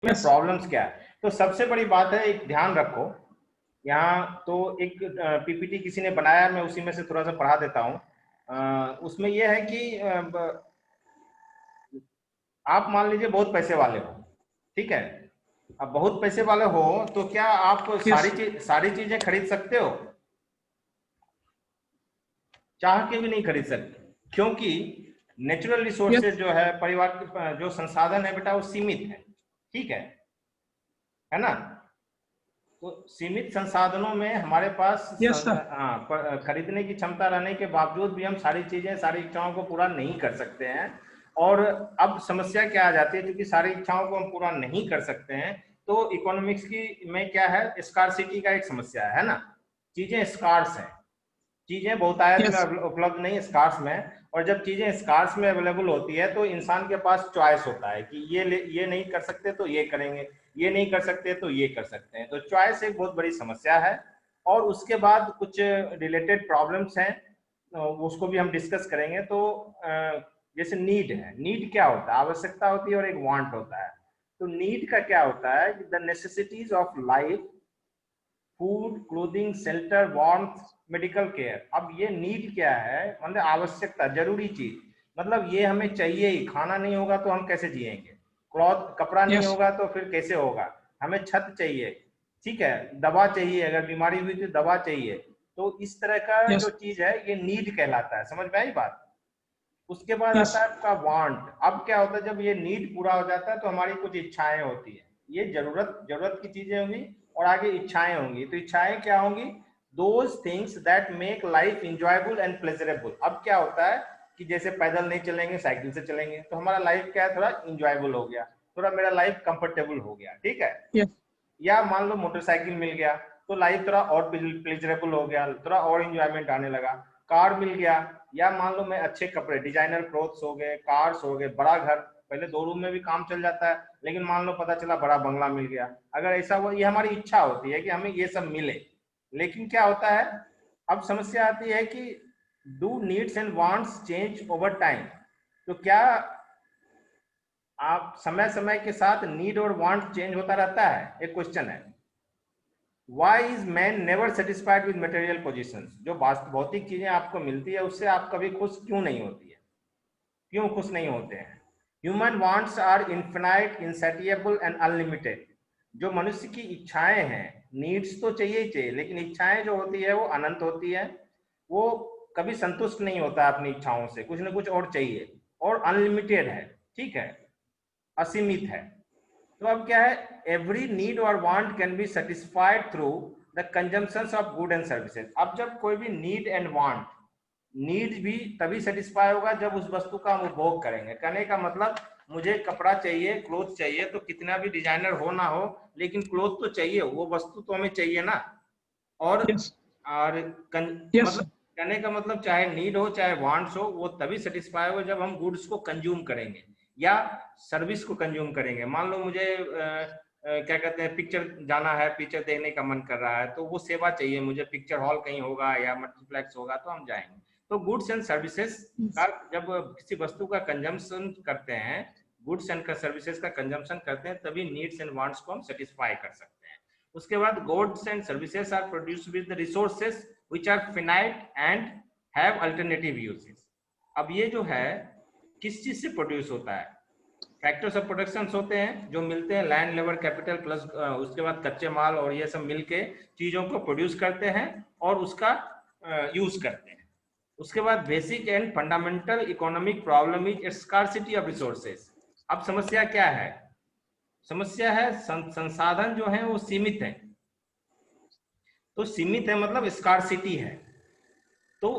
में प्रॉब्लम्स क्या है। तो सबसे बड़ी बात है, एक ध्यान रखो यहाँ। तो एक पीपीटी किसी ने बनाया, मैं उसी में से थोड़ा सा पढ़ा देता हूँ। उसमें यह है कि आप मान लीजिए बहुत पैसे वाले हो, ठीक है। अब बहुत पैसे वाले हो तो क्या आप यस सारी चीजें खरीद सकते हो? चाह के भी नहीं खरीद सकते, क्योंकि नेचुरल यस रिसोर्सेज जो है, परिवार के जो संसाधन है बेटा, वो सीमित है, ठीक है ना। तो सीमित संसाधनों में हमारे पास यस सर खरीदने की क्षमता रहने के बावजूद भी हम सारी चीजें, सारी इच्छाओं को पूरा नहीं कर सकते हैं। और अब समस्या क्या आ जाती है, क्योंकि सारी इच्छाओं को हम पूरा नहीं कर सकते हैं, तो इकोनॉमिक्स की में क्या है, स्कार्सिटी का एक समस्या है ना। चीजें स्कार्स हैं, चीजें बहुतायत में यस उपलब्ध नहीं, स्कार्स में। और जब चीजें स्कार्स में अवेलेबल होती है तो इंसान के पास चॉइस होता है कि ये नहीं कर सकते तो ये करेंगे, ये नहीं कर सकते तो ये कर सकते हैं। तो चॉइस एक बहुत बड़ी समस्या है। और उसके बाद कुछ रिलेटेड प्रॉब्लम्स हैं, उसको भी हम डिस्कस करेंगे। तो जैसे नीड है, नीड क्या होता है, आवश्यकता होती है, और एक वांट होता है। तो नीड का क्या होता है, the necessities of life, food, clothing, shelter, warmth, medical care. अब ये नीड क्या है, मतलब आवश्यकता, जरूरी चीज। मतलब ये हमें चाहिए ही, खाना नहीं होगा तो हम कैसे जिएंगे, क्लॉथ, कपड़ा नहीं यस होगा तो फिर कैसे होगा, हमें छत चाहिए, ठीक है, दवा चाहिए, अगर बीमारी हुई तो दवा चाहिए। तो इस तरह का जो यस चीज है ये नीड कहलाता है, समझ में आई बात। उसके बाद यस आता है आपका वांट। अब क्या होता है, जब ये नीड पूरा हो जाता है तो हमारी कुछ इच्छाएं होती है। ये जरूरत की चीजें होंगी, और आगे इच्छाएं होंगी। तो इच्छाएं क्या होंगी, those things that make life enjoyable and pleasurable. अब क्या होता है कि जैसे पैदल नहीं चलेंगे, साइकिल से चलेंगे, तो हमारा लाइफ क्या है, थोड़ा इंजॉयबल हो गया, थोड़ा मेरा लाइफ कंफर्टेबल हो गया, ठीक है। यस या मान लो मोटरसाइकिल मिल गया तो लाइफ थोड़ा और प्लेजरेबल हो गया, थोड़ा और इंजॉयमेंट आने लगा। कार मिल गया, या मान लो मैं अच्छे कपड़े, डिजाइनर क्लोथ्स हो गए, कार्स हो गए, बड़ा घर, पहले 2 रूम में भी काम चल जाता है, लेकिन मान लो पता चला बड़ा बंगला मिल गया। अगर ऐसा हुआ, ये हमारी इच्छा होती है कि हमें ये सब मिले। लेकिन क्या होता है, अब समस्या आती है कि do needs and wants change over time. तो क्या आप समय समय के साथ नीड और वांट चेंज होता रहता है, एक क्वेश्चन है। Why is man never satisfied with material position. जो भौतिक चीजें आपको मिलती है उससे आप कभी खुश क्यों नहीं होती है, क्यों खुश नहीं होते हैं। Human wants are infinite, insatiable and unlimited. जो मनुष्य की इच्छाएं हैं, नीड्स तो चाहिए ही चाहिए, लेकिन इच्छाएं जो होती है वो अनंत होती है। वो कभी संतुष्ट नहीं होता अपनी इच्छाओं से, कुछ ना कुछ और चाहिए, और अनलिमिटेड है, ठीक है, असीमित है। तो अब क्या है, एवरी नीड और want can be satisfied through the consumption of good and services. अब जब कोई भी नीड एंड वांट, नीड भी तभी सेटिस्फाई होगा जब उस वस्तु का हम उपभोग करेंगे। कहने का मतलब, मुझे कपड़ा चाहिए, क्लोथ चाहिए, तो कितना भी डिजाइनर हो ना हो, लेकिन क्लोथ तो चाहिए, वो वस्तु तो हमें चाहिए ना। और यस यस मतलब कहने का मतलब, चाहे नीड हो चाहे वांट्स हो, वो तभी सेटिस्फाई हो जब हम गुड्स को कंज्यूम करेंगे या सर्विस को कंज्यूम करेंगे। मान लो मुझे क्या कहते हैं, पिक्चर जाना है, पिक्चर देखने का मन कर रहा है, तो वो सेवा चाहिए मुझे, पिक्चर हॉल कहीं होगा या मल्टीप्लेक्स होगा तो हम जाएंगे। तो गुड्स एंड सर्विसेज का, जब किसी वस्तु का कंजम्पशन करते हैं, गुड्स एंड सर्विसेज का कंजम्पशन करते हैं, तभी नीड्स एंड वांट्स को हम सेटिस्फाई कर सकते हैं। उसके बाद goods and services are produced with the resources which are finite and have alternative uses. अब ये जो है किस चीज से प्रोड्यूस होता है, फैक्टर्स ऑफ प्रोडक्शन होते हैं जो मिलते हैं, लैंड, लेबर, कैपिटल प्लस उसके बाद कच्चे माल, और ये सब मिलके चीजों को प्रोड्यूस करते हैं और उसका यूज करते हैं। उसके बाद basic and fundamental economic problem is scarcity of resources. अब समस्या क्या है, समस्या है संसाधन जो है वो सीमित है। तो सीमित है मतलब स्कार्सिटी है। तो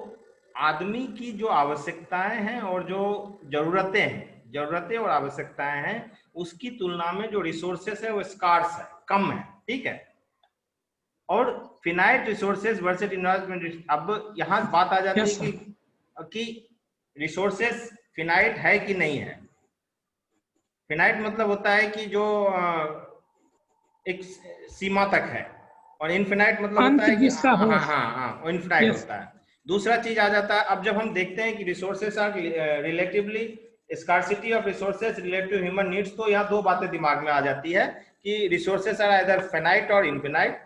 आदमी की जो आवश्यकताएं हैं और जो जरूरतें हैं, जरूरतें और आवश्यकताएं हैं, उसकी तुलना में जो रिसोर्सेस है वो स्कार्स है, कम है, ठीक है। और फिनाइट रिसोर्सेज वर्सेस इन्वेस्टमेंट। अब यहाँ बात आ जाती यस है सर कि रिसोर्सेस फिनाइट है कि नहीं है। फिनाइट मतलब होता है कि जो एक सीमा तक है, और इनफिनाइट मतलब होता अंत है कि जिसका हाँ हो हाँ हाँ, इनफिनाइट यस होता है। दूसरा चीज आ जाता है, अब जब हम देखते हैं कि resources are relatively scarcity of resources related to human needs, तो यहाँ दो बातें दिमाग में आ जाती है कि रिसोर्सेज आर आइदर फिनाइट और infinite,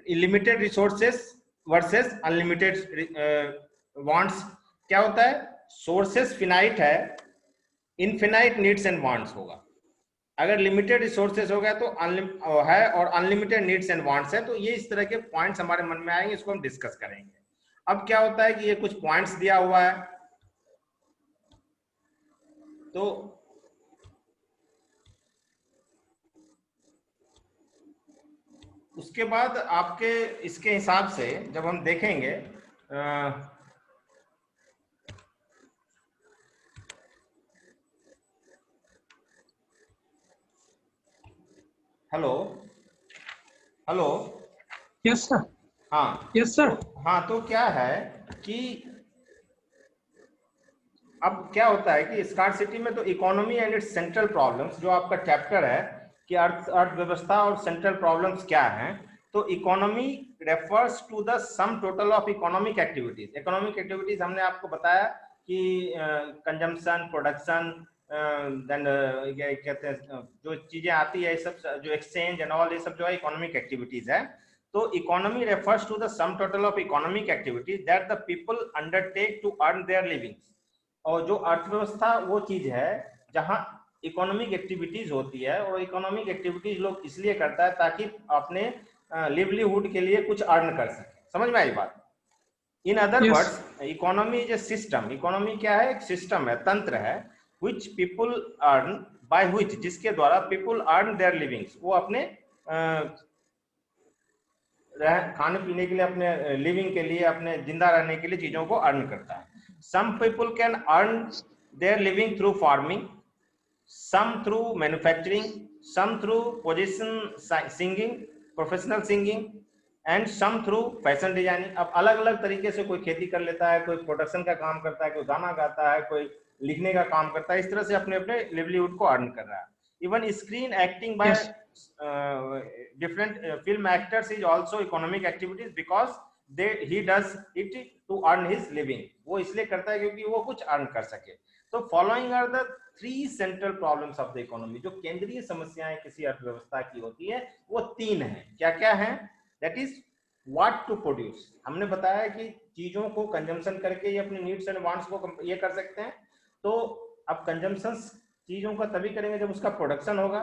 limited resources versus unlimited wants. क्या होता है, सोर्सेस फिनाइट है, इनफिनाइट नीड्स एंड वांट्स होगा। अगर लिमिटेड रिसोर्सेज हो गया तो है और अनलिमिटेड नीड्स एंड वांट्स है, तो ये इस तरह के पॉइंट्स हमारे मन में आएंगे, इसको हम डिस्कस करेंगे। अब क्या होता है कि ये कुछ पॉइंट्स दिया हुआ है, तो उसके बाद आपके इसके हिसाब से जब हम देखेंगे हेलो हेलो, यस सर, हाँ यस सर। हाँ, तो क्या है कि अब क्या होता है कि स्कार्सिटी में तो economy and it's central problems, जो आपका चैप्टर है कि अर्थव्यवस्था और सेंट्रल प्रॉब्लम्स क्या हैं, तो economy refers to the sum total of economic activities. Economic activities हमने आपको बताया कि कंजम्पशन, प्रोडक्शन, देन क्या कहते हैं जो चीजें आती है, सब जो एक्सचेंज एंड ऑल, ये सब जो है इकोनॉमिक एक्टिविटीज है। तो economy refers to the sum total of economic activities that the people undertake to earn their living. और जो अर्थव्यवस्था वो चीज है जहां इकोनॉमिक एक्टिविटीज होती है, और इकोनॉमिक एक्टिविटीज लोग इसलिए करता है ताकि अपने लिवलीहुड के लिए कुछ अर्न कर सके। समझ में आई बात? In other words, economy is a system. Economy क्या है? एक सिस्टम है, तंत्र है, विच पीपुल अर्न, बाय विच, जिसके द्वारा पीपुल अर्न देयर लिविंग्स, वो अपने खाने पीने के लिए, अपने लिविंग के लिए, अपने जिंदा रहने के लिए चीजों को अर्न करता है। Some people can earn their living through farming, some through manufacturing, some through position singing, professional singing, and some through fashion designing। अब अलग अलग तरीके से कोई खेती कर लेता है, कोई प्रोडक्शन का काम करता है, कोई गाना गाता है, कोई लिखने का काम करता है, इस तरह से अपने अपने लिवलीहुड को अर्न कर रहा है। Even screen acting by different film actors is also economic activities, because he does it to earn his living। वो इसलिए करता है क्योंकि वो कुछ अर्न कर सके। तो following are the 3 central problems of the economy. जो केंद्रीय समस्याएं किसी अर्थव्यवस्था की होती है वो 3 हैं। क्या क्या है? That is what to produce. हमने बताया कि चीजों को कंजम्पशन करके ये अपने नीड्स एंड वांट्स को ये कर सकते हैं। तो अब कंजम्पशन चीजों का तभी करेंगे जब उसका प्रोडक्शन होगा।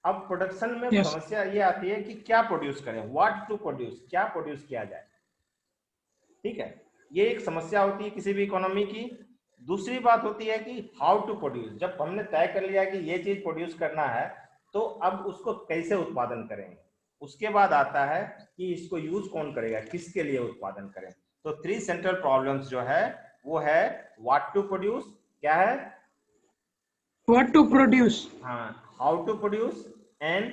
अब प्रोडक्शन में समस्या ये आती है कि क्या प्रोड्यूस करें, व्हाट टू प्रोड्यूस, क्या प्रोड्यूस किया जाए। ठीक है, ये एक समस्या होती है किसी भी इकोनॉमी की। दूसरी बात होती है कि हाउ टू प्रोड्यूस। जब हमने तय कर लिया कि ये चीज प्रोड्यूस करना है, तो अब उसको कैसे उत्पादन करेंगे। उसके बाद आता है कि इसको यूज कौन करेगा, किसके लिए उत्पादन करें। तो 3 सेंट्रल प्रॉब्लम्स जो है वो है व्हाट टू प्रोड्यूस, क्या है, व्हाट टू प्रोड्यूस, हाँ, how to produce, and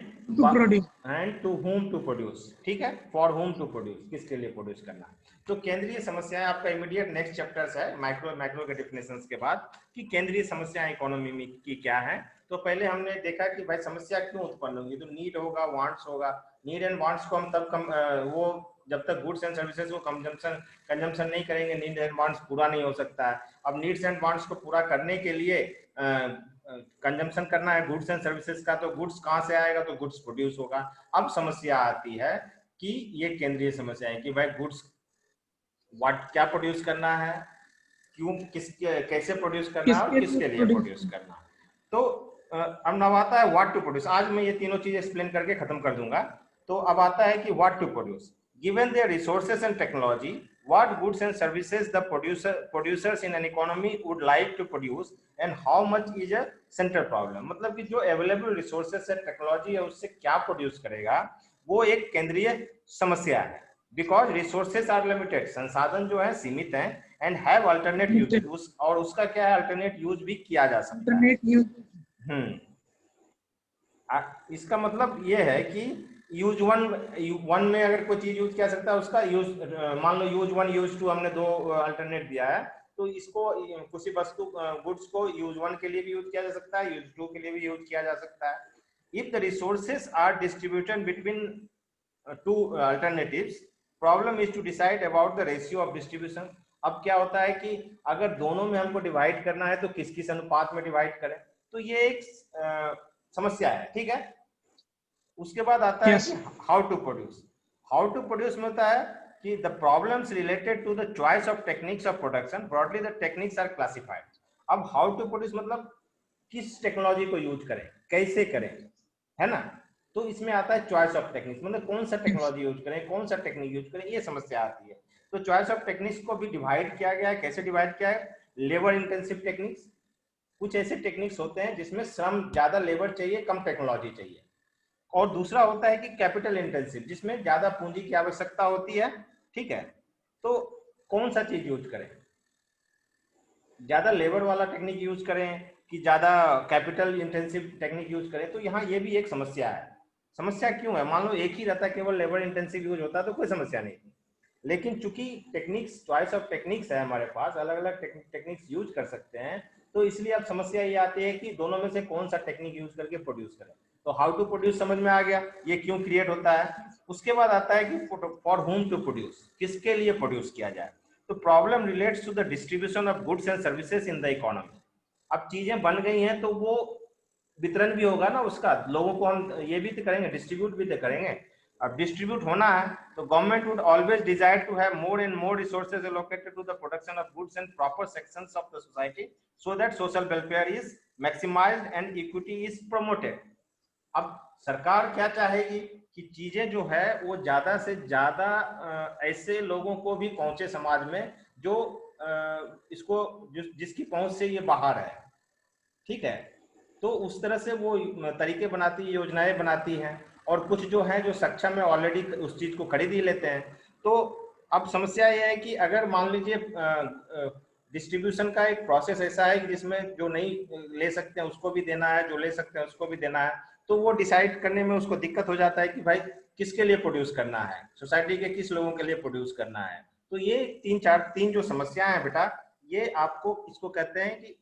to whom to produce. ठीक है, फॉर whom टू प्रोड्यूस, किसके लिए प्रोड्यूस करना। तो केंद्रीय समस्याएं आपका इमीडिएट नेक्स्ट चैप्टर्स है मैक्रो के डेफिनेशंस के बाद, कि केंद्रीय समस्याएं इकोनॉमी में की क्या है। तो पहले हमने देखा कि भाई समस्या क्यों उत्पन्न होगी, तो नीड होगा, वांट्स होगा। नीड एंड वांट्स को हम तब वो जब तक गुड्स एंड सर्विसेज को कंजम्पशन नहीं करेंगे, नीड एंड वांट्स पूरा नहीं हो सकता है। अब नीड्स एंड वांट्स को पूरा करने के लिए कंजम्पशन करना है गुड्स एंड सर्विसेज का, तो गुड्स कहाँ से आएगा, तो गुड्स प्रोड्यूस होगा। अब समस्या आती है कि ये केंद्रीय समस्या है कि भाई गुड्स क्या प्रोड्यूस करना है, क्यों, कैसे प्रोड्यूस करना है, और किसके लिए प्रोड्यूस करना है। तो अब अब आता है व्हाट टू प्रोड्यूस। आज मैं ये तीनों चीजें एक्सप्लेन करके खत्म कर दूंगा। तो अब आता है कि what to produce. Given their resources and technology, what goods and services the producers in an economy would like to produce and how much is a central problem। मतलब कि जो अवेलेबल रिसोर्सेज है, टेक्नोलॉजी है, उससे क्या produce करेगा, वो एक केंद्रीय समस्या है। बिकॉज रिसोर्सेज आर लिमिटेड, संसाधन जो है सीमित हैं, एंड हैव अल्टरनेट यूज, और उसका क्या है, अल्टरनेट यूज भी किया जा सकता है। इसका मतलब ये है कि यूज वन में अगर कोई चीज यूज किया सकता है, उसका यूज, मान लो यूज 1 यूज 2 हमने 2 अल्टरनेट दिया है, तो इसको किसी वस्तु गुड्स को यूज 1 के लिए भी यूज किया जा सकता है, यूज 2 के लिए भी यूज किया जा सकता है। If the resources are distributed between 2 alternatives, problem is to decide about the ratio of distribution. अब क्या होता है कि अगर दोनों में हमको डिवाइड करना है तो किस किस अनुपात में डिवाइड करें, तो ये एक समस्या है, ठीक है। उसके बाद आता है Yes. कि how to produce. How to produce में होता है कि the problems related to the choice of techniques of production, broadly the techniques are classified. अब हाउ टू प्रोड्यूस मतलब किस टेक्नोलॉजी को यूज करें, कैसे करें, है ना। तो इसमें आता है चॉइस ऑफ टेक्निक्स, मतलब कौन सा Yes. टेक्नोलॉजी यूज करें, कौन सा टेक्निक यूज करें, ये समस्या आती है। तो चॉइस ऑफ टेक्निक्स को भी डिवाइड किया गया है। कैसे डिवाइड किया है? लेबर इंटेंसिव टेक्निक्स, कुछ ऐसे टेक्निक्स होते हैं जिसमें श्रम ज्यादा, लेबर चाहिए, कम टेक्नोलॉजी चाहिए। और दूसरा होता है कि कैपिटल इंटेंसिव, जिसमें ज्यादा पूंजी की आवश्यकता होती है, ठीक है। तो कौन सा चीज यूज करें, ज्यादा लेबर वाला टेक्निक यूज करें कि ज्यादा कैपिटल इंटेंसिव टेक्निक यूज करें, तो यहाँ ये भी एक समस्या है। समस्या क्यों है? मान लो एक ही रहता, केवल लेबर इंटेंसिव यूज होता तो कोई समस्या नहीं थी, लेकिन चूंकि टेक्निक्स, चॉइस ऑफ टेक्निक्स है हमारे पास, अलग अलग टेक्निक्स यूज कर सकते हैं, तो इसलिए अब समस्या ये आती है कि दोनों में से कौन सा टेक्निक यूज करके प्रोड्यूस करें। तो हाउ टू प्रोड्यूस समझ में आ गया, ये क्यों क्रिएट होता है। उसके बाद आता है कि फॉर होम टू प्रोड्यूस, किसके लिए प्रोड्यूस किया जाए। तो problem relates to the distribution of goods and services in the economy. अब चीजें बन गई हैं तो वो वितरण भी होगा ना उसका, लोगों को हम ये भी तो करेंगे, डिस्ट्रीब्यूट भी तो करेंगे। अब डिस्ट्रीब्यूट होना है तो government would always desire to have more and more resources allocated to the production of goods and proper sections of the society, so that social welfare is maximised and equity is promoted. अब सरकार क्या चाहेगी कि चीजें जो है वो ज्यादा से ज्यादा ऐसे लोगों को भी पहुंचे समाज में जो इसको जिसकी पहुंच से ये बाहर है, ठीक है। तो उस तरह से वो तरीके बनाती है, योजनाएं बनाती हैं, और कुछ जो है जो सक्षम है ऑलरेडी उस चीज को खरीद ही लेते हैं। तो अब समस्या ये है कि अगर मान लीजिए डिस्ट्रीब्यूशन का एक प्रोसेस ऐसा है कि जिसमें जो नहीं ले सकते हैं उसको भी देना है, जो ले सकते हैं उसको भी देना है, तो वो डिसाइड करने में उसको दिक्कत हो जाता है कि भाई किसके लिए प्रोड्यूस करना है, सोसाइटी के किस लोगों के लिए प्रोड्यूस करना है। तो ये तीन जो समस्याएं हैं बेटा, ये आपको इसको कहते हैं कि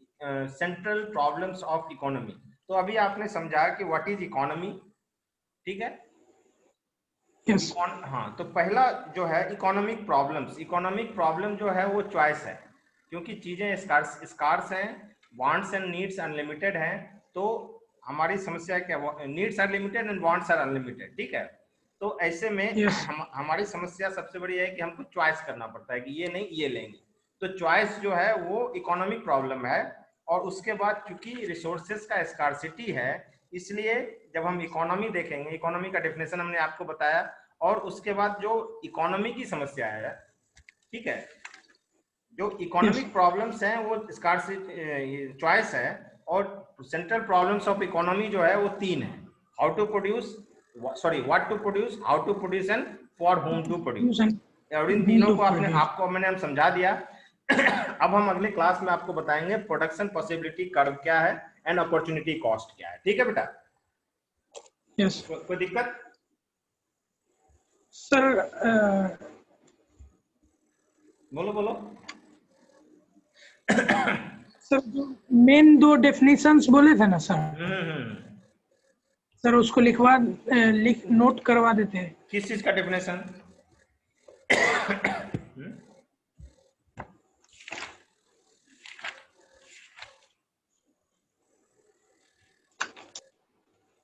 सेंट्रल प्रॉब्लम्स ऑफ इकोनॉमी। तो अभी आपने समझा कि व्हाट इज इकोनॉमी, ठीक है। Yes. हाँ, तो पहला जो है इकोनॉमिक प्रॉब्लम्स। इकोनॉमिक प्रॉब्लम जो है वो चॉइस है, क्योंकि चीजें स्कार्स हैं, वांट्स एंड नीड्स अनलिमिटेड हैं। तो हमारी समस्या क्या, needs are limited and wants are unlimited, ठीक है। तो ऐसे में Yes. हमारी समस्या सबसे बड़ी है कि हमको चॉइस करना पड़ता है कि ये नहीं ये लेंगे। तो चॉइस जो है वो इकोनॉमिक प्रॉब्लम है। और उसके बाद चूंकि रिसोर्सेज का स्कार्सिटी है, इसलिए जब हम इकोनॉमी देखेंगे, इकोनॉमी का डेफिनेशन हमने आपको बताया, और उसके बाद जो इकोनॉमी की समस्या है, ठीक है, जो इकोनॉमिक प्रॉब्लम्स हैं वो स्कार्सिटी, चॉइस है। और सेंट्रल प्रॉब्लम्स ऑफ इकोनॉमी जो है वो तीन है, how to produce, sorry what to produce, how to produce and for whom to produce. और इन तीनों को आपको मैंने समझा दिया। अब हम अगले क्लास में आपको बताएंगे प्रोडक्शन पॉसिबिलिटी कर्व क्या है एंड अपॉर्चुनिटी कॉस्ट क्या है, ठीक है बेटा। Yes. कोई दिक्कत? सर बोलो बोलो। सर जो मेन दो डेफिनेशंस बोले थे ना सर, सर उसको नोट करवा देते हैं। किस चीज का डेफिनेशन?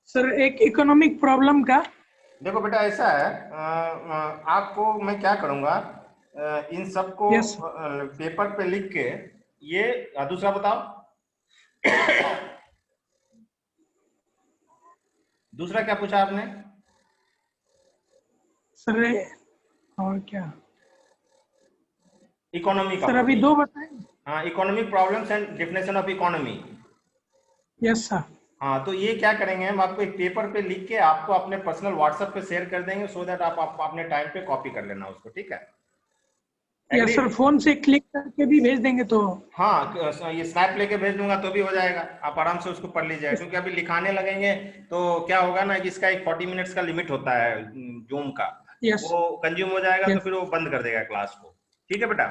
सर एक इकोनॉमिक प्रॉब्लम का, देखो बेटा ऐसा है, आपको मैं क्या करूंगा, इन सबको Yes. पेपर पे लिख के ये, दूसरा बताओ। दूसरा क्या पूछा आपने? सर और क्या इकोनॉमी का सर, अभी दो बताएं। हाँ, economic problems and definition of economy. Yes sir. हाँ, तो ये क्या करेंगे हम, आपको एक पेपर पे लिख के आपको अपने पर्सनल व्हाट्सएप पे शेयर कर देंगे, सो दैट आप अपने टाइम पे कॉपी कर लेना उसको, ठीक है। यस सर, फोन से क्लिक करके भी भेज देंगे तो। हाँ, ये स्नैप लेके भेज दूंगा तो भी हो जाएगा, आप आराम से उसको पढ़ लीजिए। क्योंकि अभी लिखाने लगेंगे तो क्या होगा ना कि इसका एक 40 मिनट्स का लिमिट होता है जूम का, यस। वो कंज्यूम हो जाएगा तो यस। फिर वो बंद कर देगा क्लास को, ठीक है बेटा।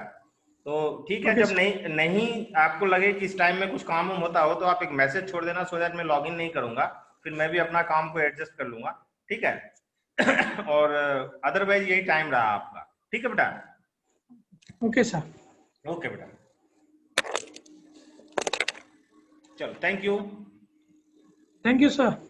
तो ठीक है, ओके जब सर। नहीं आपको लगे कि इस टाइम में कुछ काम होता हो तो आप एक मैसेज छोड़ देना, सो दैट मैं लॉगिन नहीं करूंगा, फिर मैं भी अपना काम को एडजस्ट कर लूंगा, ठीक है। और अदरवाइज यही टाइम रहा आपका, ठीक है बेटा। Okay sir. ओके बेटा, चलो, thank you. Thank you sir.